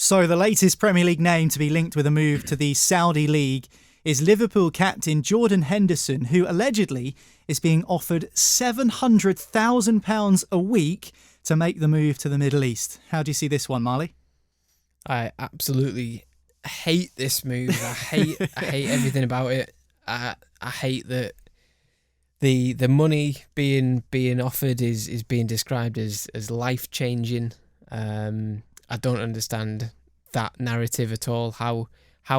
So the latest Premier League name to be linked with a move to the Saudi League is Liverpool captain Jordan Henderson, who allegedly is being offered £700,000 a week to make the move to the Middle East. How do you see this one, Marley? I absolutely hate this move. I hate everything about it. I hate that the money being offered is being described as life changing. I don't understand that narrative at all. How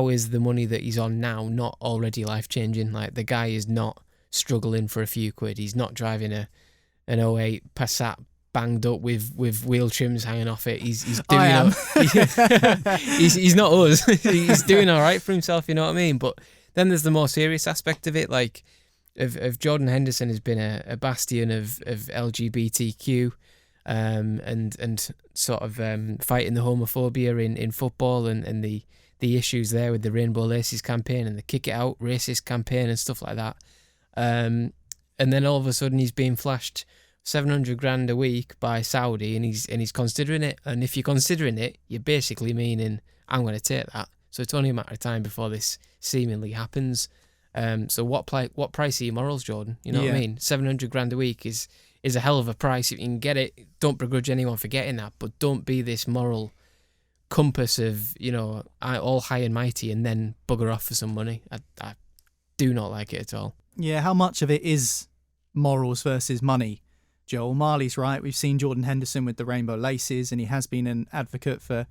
is the money that he's on now not already life changing? Like, the guy is not struggling for a few quid. He's not driving an '08 Passat banged up with wheel trims hanging off it. He's doing he's not us. He's doing all right for himself, you know what I mean? But then there's the more serious aspect of it, like of Jordan Henderson has been a bastion of LGBTQ and sort of fighting the homophobia in football and the issues there with the Rainbow Laces campaign and the Kick It Out racist campaign and stuff like that. And then all of a sudden he's being flashed 700 grand a week by Saudi and he's considering it. And if you're considering it, you're basically meaning, I'm going to take that. So it's only a matter of time before this seemingly happens. So what price are your morals, Jordan? You know what I mean? 700 grand a week is a hell of a price. If you can get it, don't begrudge anyone for getting that, but don't be this moral compass of, all high and mighty and then bugger off for some money. I do not like it at all. Yeah, how much of it is morals versus money, Joel? Marley's right. We've seen Jordan Henderson with the Rainbow Laces, and he has been an advocate for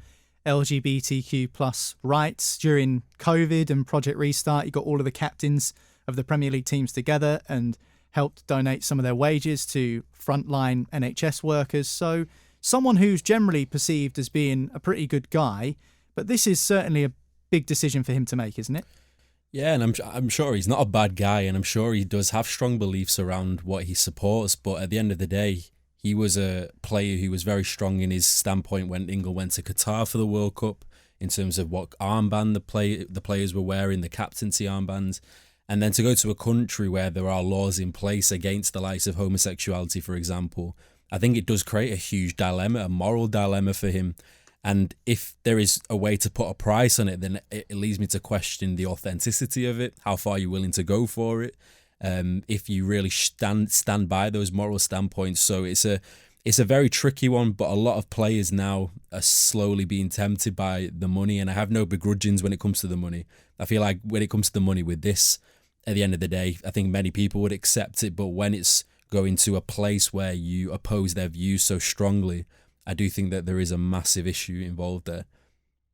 LGBTQ plus rights during COVID and Project Restart. He got all of the captains of the Premier League teams together and helped donate some of their wages to frontline NHS workers. So someone who's generally perceived as being a pretty good guy, but this is certainly a big decision for him to make, isn't it? Yeah, and I'm sure he's not a bad guy, and I'm sure he does have strong beliefs around what he supports, but at the end of the day, he was a player who was very strong in his standpoint when England went to Qatar for the World Cup, in terms of what armband the players were wearing, the captaincy armbands. And then to go to a country where there are laws in place against the likes of homosexuality, for example, I think it does create a huge dilemma, a moral dilemma for him. And if there is a way to put a price on it, then it leads me to question the authenticity of it. How far are you willing to go for it? If you really stand by those moral standpoints. So it's a very tricky one, but a lot of players now are slowly being tempted by the money, and I have no begrudgings when it comes to the money. I feel like when it comes to the money with this, at the end of the day, I think many people would accept it, but when it's going to a place where you oppose their views so strongly, I do think that there is a massive issue involved there.